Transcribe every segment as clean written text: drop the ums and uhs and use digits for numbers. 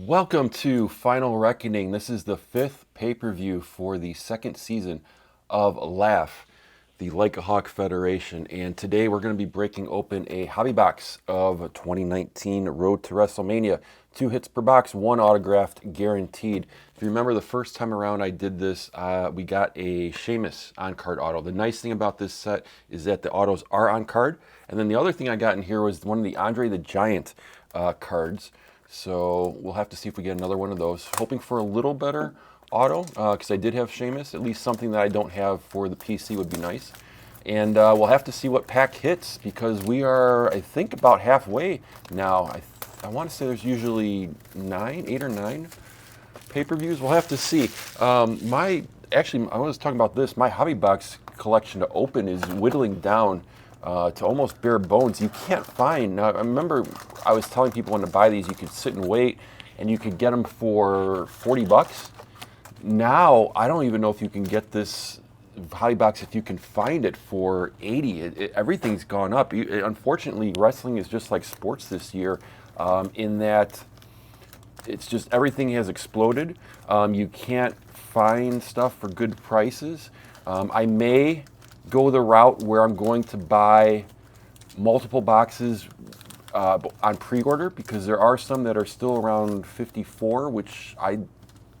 Welcome to Final Reckoning. This is the fifth pay-per-view for the second season of LAHF, the LAHF Federation. And today we're going to be breaking open a hobby box of 2019 Road to Wrestlemania. 2 hits per box, 1 autographed guaranteed. If you remember the first time around I did this, we got a Sheamus on-card auto. The nice thing about this set is that the autos are on card. And then the other thing I got in here was one of the Andre the Giant cards. So we'll have to see if we get another one of those. Hoping for a little better auto, because I did have Sheamus. At least something that I don't have for the PC would be nice. And we'll have to see what pack hits, because we are, I think, about halfway now. I want to say there's usually 8 or 9 pay-per-views. We'll have to see. Actually, I was talking about this. My hobby box collection to open is whittling down to almost bare bones. You can't find. Now, I remember I was telling people when to buy these, you could sit and wait, and you could get them for 40 bucks. Now, I don't even know if you can get this hobby box if you can find it for 80. Everything's gone up. Unfortunately, wrestling is just like sports this year, in that it's just everything has exploded. You can't find stuff for good prices. I may go the route where I'm going to buy multiple boxes on pre-order, because there are some that are still around 54, which I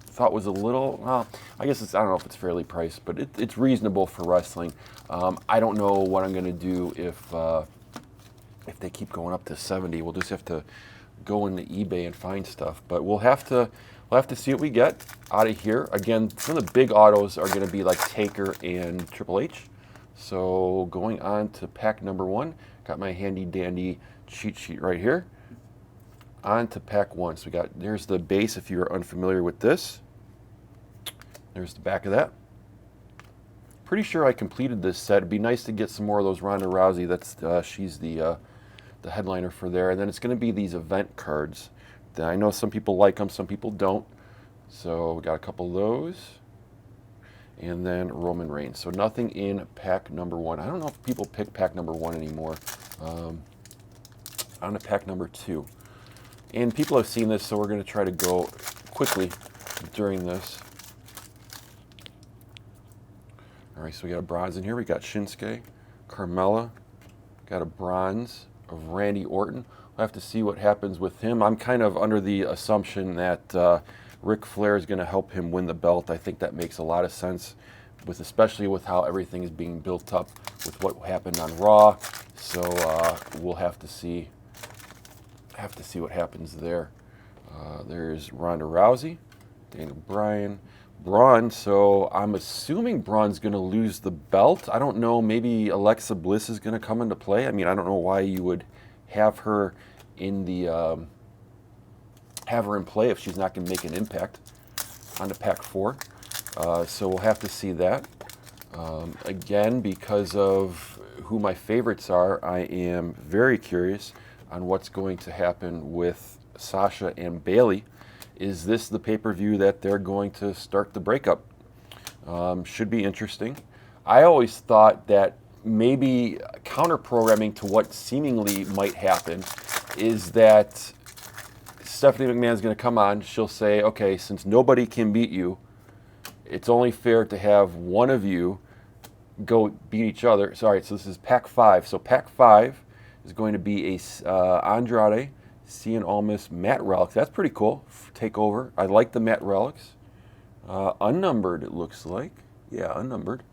thought was a little, well, I guess I don't know if it's fairly priced, but it's reasonable for wrestling. I don't know what I'm going to do if they keep going up to 70. We'll just have to go into eBay and find stuff, but we'll have to see what we get out of here. Again, some of the big autos are going to be like Taker and Triple H. So going on to pack number 1, got my handy dandy cheat sheet right here. On to pack 1. So there's the base if you're unfamiliar with this. There's the back of that. Pretty sure I completed this set. It'd be nice to get some more of those Ronda Rousey. She's the headliner for there. And then it's going to be these event cards. I know some people like them, some people don't. So we got a couple of those. And then Roman Reigns. So nothing in pack number 1. I don't know if people pick pack number 1 anymore. On to pack number 2. And people have seen this, so we're going to try to go quickly during this. All right, so we got a bronze in here. We got Shinsuke, Carmella. Got a bronze of Randy Orton. We'll have to see what happens with him. I'm kind of under the assumption that Ric Flair is going to help him win the belt. I think that makes a lot of sense, especially with how everything is being built up with what happened on Raw. So we'll have to see what happens there. There's Ronda Rousey, Daniel Bryan, Braun. So I'm assuming Braun's going to lose the belt. I don't know. Maybe Alexa Bliss is going to come into play. I mean, I don't know why you would have her in play if she's not going to make an impact. On to pack 4. So we'll have to see that. Again, because of who my favorites are, I am very curious on what's going to happen with Sasha and Bayley. Is this the pay-per-view that they're going to start the breakup? Should be interesting. I always thought that maybe counter-programming to what seemingly might happen is that Stephanie McMahon's going to come on. She'll say, okay, since nobody can beat you, it's only fair to have one of you go beat each other. Sorry, so this is pack 5. So pack 5 is going to be a Andrade, Cien Almas, Matt Relics. That's pretty cool. Takeover. I like the Matt Relics. Unnumbered, it looks like. Yeah, unnumbered.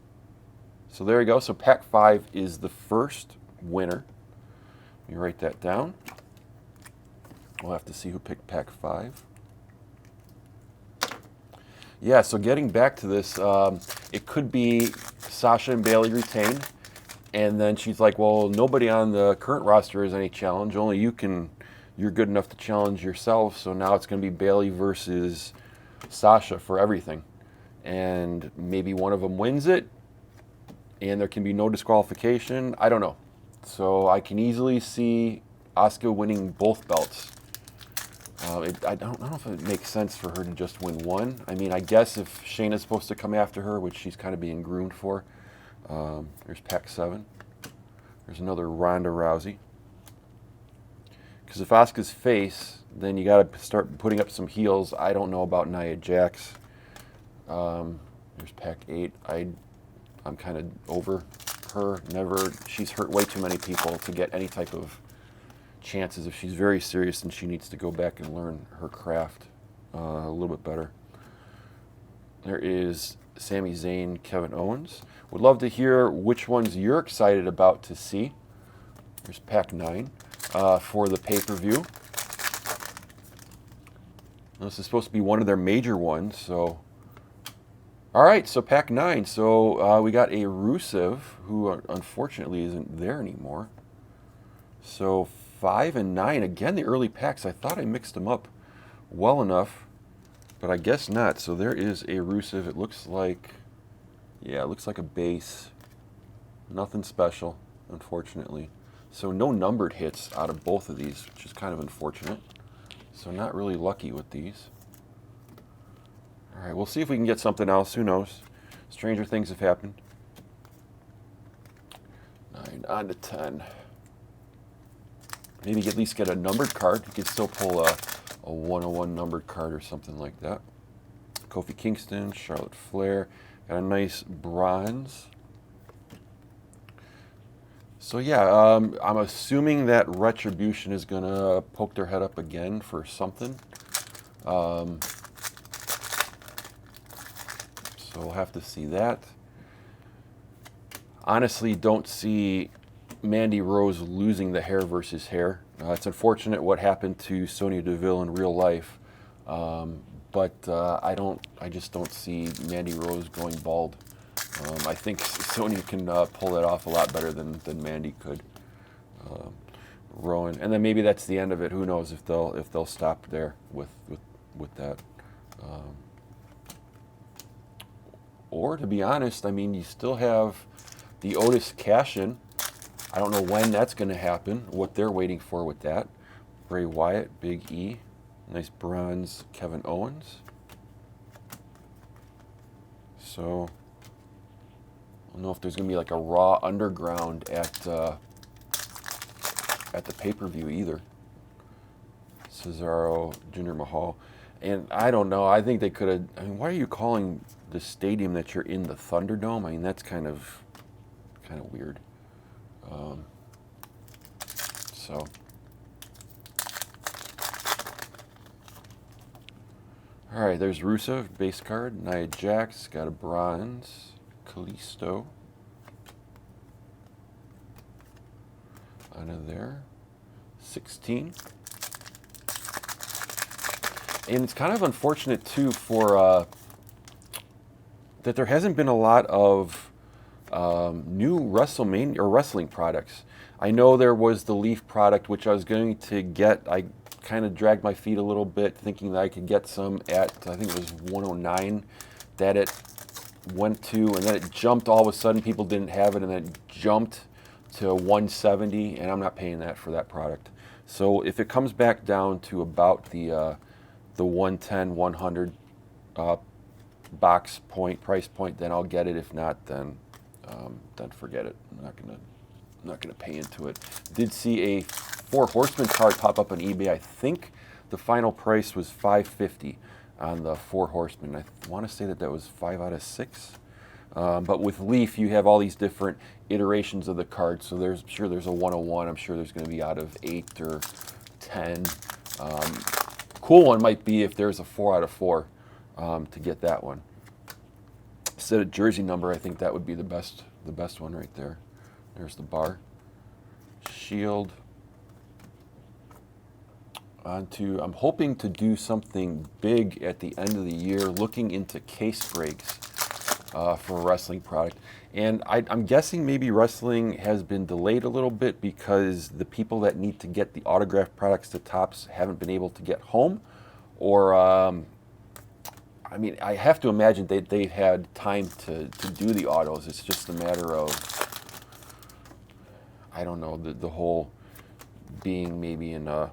So there you go. So pack 5 is the first winner. Let me write that down. We'll have to see who picked pack 5. Yeah, so getting back to this, it could be Sasha and Bayley retain, and then she's like, well, nobody on the current roster is any challenge. Only you're good enough to challenge yourself, so now it's going to be Bayley versus Sasha for everything. And maybe one of them wins it, and there can be no disqualification. I don't know. So I can easily see Asuka winning both belts. I don't know if it makes sense for her to just win one. I mean, I guess if Shayna's supposed to come after her, which she's kind of being groomed for. There's pack 7. There's another Ronda Rousey. Because if Asuka's face, then you got to start putting up some heels. I don't know about Nia Jax. There's pack 8. I'm kind of over her. She's hurt way too many people to get any type of chances. If she's very serious, then she needs to go back and learn her craft a little bit better. There is Sami Zayn, Kevin Owens. Would love to hear which ones you're excited about to see. There's pack 9 for the pay-per-view. This is supposed to be one of their major ones, so... All right, so pack 9. So we got a Rusev, who unfortunately isn't there anymore. So 5 and 9. Again, the early packs. I thought I mixed them up well enough, but I guess not. So there is a Rusev. It looks like, yeah, it looks like a base. Nothing special, unfortunately. So no numbered hits out of both of these, which is kind of unfortunate. So not really lucky with these. All right, we'll see if we can get something else. Who knows? Stranger things have happened. 9 on to 10. Maybe at least get a numbered card. You could still pull a 101 numbered card or something like that. Kofi Kingston, Charlotte Flair. Got a nice bronze. So yeah, I'm assuming that Retribution is going to poke their head up again for something. So we'll have to see that. Honestly, don't see Mandy Rose losing the hair versus hair. It's unfortunate what happened to Sonya Deville in real life, but I just don't see Mandy Rose going bald. I think Sonya can pull that off a lot better than Mandy could. Rowan, and then maybe that's the end of it. Who knows if they'll stop there with that. Or to be honest, I mean, you still have the Otis cash-in. I don't know when that's going to happen, what they're waiting for with that. Bray Wyatt, Big E, nice bronze Kevin Owens. So, I don't know if there's going to be like a Raw Underground at the pay-per-view either. Cesaro, Jinder Mahal. And I don't know, I think they could have, I mean, why are you calling the stadium that you're in the Thunderdome? I mean, that's kind of weird. So. All right, there's Rusev, base card. Nia Jax, got a bronze. Kalisto. Out of there. 16. And it's kind of unfortunate, too, for that there hasn't been a lot of new Wrestlemania or wrestling products. I know there was the Leaf product, which I was going to get. I kind of dragged my feet a little bit, thinking that I could get some at, I think it was 109, that it went to, and then it jumped all of a sudden. People didn't have it, and then it jumped to 170, and I'm not paying that for that product. So if it comes back down to about the 110, 100 box point, price point, then I'll get it. If not, then forget it. I'm not gonna pay into it. Did see a 4 Horsemen card pop up on eBay. I think the final price was $550 on the 4 Horsemen. I want to say that was 5 out of 6. But with Leaf, you have all these different iterations of the card. So I'm sure there's a 101. I'm sure there's going to be out of 8 or 10. Cool one might be if there's a 4 out of 4 to get that one. Instead of jersey number, I think that would be the best one right there. There's the bar. Shield. I'm hoping to do something big at the end of the year, looking into case breaks for a wrestling product. And I'm guessing maybe wrestling has been delayed a little bit because the people that need to get the autographed products to Topps haven't been able to get home. Or, I mean, I have to imagine they've had time to do the autos. It's just a matter of, I don't know, the whole being maybe in a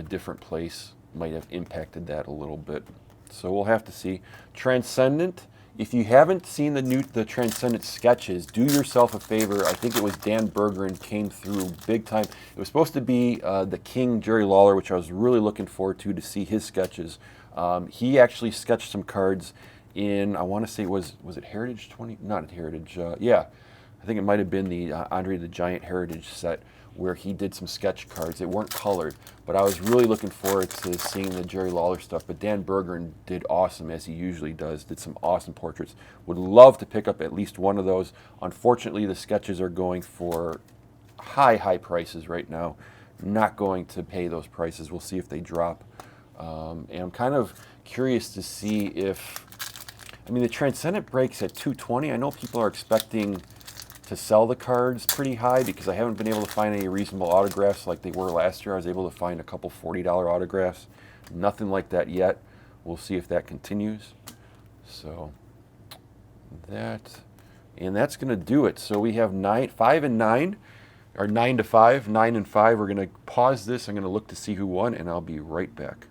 different place might have impacted that a little bit. So we'll have to see. Transcendent, If you haven't seen the Transcendent sketches, do yourself a favor. I think it was Dan Bergeron came through big time. It was supposed to be the King, Jerry Lawler, which I was really looking forward to see his sketches. He actually sketched some cards in, I want to say, was it Heritage 20? Not Heritage, yeah. I think it might have been the Andre the Giant Heritage set where he did some sketch cards. They weren't colored, but I was really looking forward to seeing the Jerry Lawler stuff. But Dan Bergeron did awesome, as he usually does, did some awesome portraits. Would love to pick up at least one of those. Unfortunately, the sketches are going for high prices right now. Not going to pay those prices. We'll see if they drop. And I'm kind of curious to see if, I mean, the Transcendent breaks at 220. I know people are expecting to sell the cards pretty high because I haven't been able to find any reasonable autographs like they were last year. I was able to find a couple $40 autographs. Nothing like that yet. We'll see if that continues. So that's going to do it. So we have 5 and 9, or 9 to 5, 9 and 5. We're going to pause this. I'm going to look to see who won, and I'll be right back.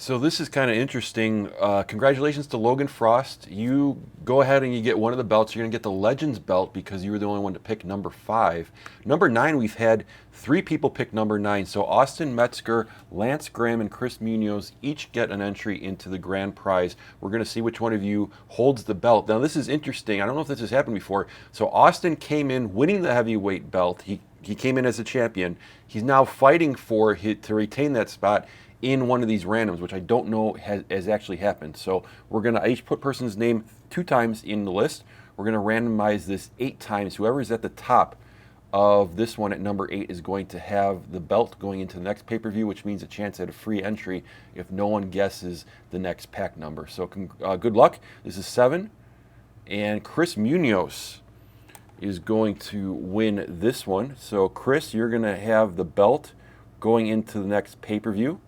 So this is kind of interesting. Congratulations to Logan Frost. You go ahead and you get one of the belts. You're going to get the Legends belt because you were the only one to pick number 5. Number 9, we've had 3 people pick number 9. So Austin Metzger, Lance Graham, and Chris Munoz each get an entry into the grand prize. We're going to see which one of you holds the belt. Now this is interesting. I don't know if this has happened before. So Austin came in winning the heavyweight belt. He came in as a champion. He's now fighting to retain that spot in one of these randoms, which I don't know has actually happened. So we're going to each put person's name 2 times in the list. We're going to randomize this 8 times. Whoever is at the top of this one at number 8 is going to have the belt going into the next pay-per-view, which means a chance at a free entry if no one guesses the next pack number. So good luck. This is 7. And Chris Munoz is going to win this one. So Chris, you're going to have the belt going into the next pay-per-view.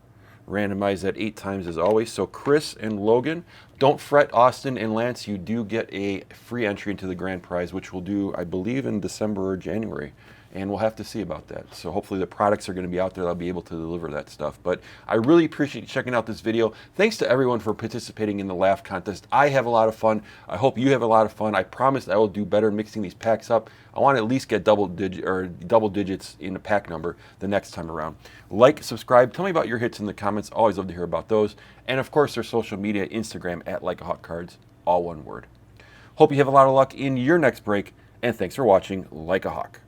Randomize that 8 times as always. So Chris and Logan, don't fret, Austin and Lance, you do get a free entry into the grand prize, which we'll do, I believe, in December or January. And we'll have to see about that. So hopefully the products are going to be out there. I'll be able to deliver that stuff. But I really appreciate you checking out this video. Thanks to everyone for participating in the LAHF contest. I have a lot of fun. I hope you have a lot of fun. I promise I will do better mixing these packs up. I want to at least get double digits in the pack number the next time around. Like, subscribe. Tell me about your hits in the comments. Always love to hear about those. And of course, their social media, Instagram at LikeAHawkCards, all one word. Hope you have a lot of luck in your next break. And thanks for watching Like a Hawk.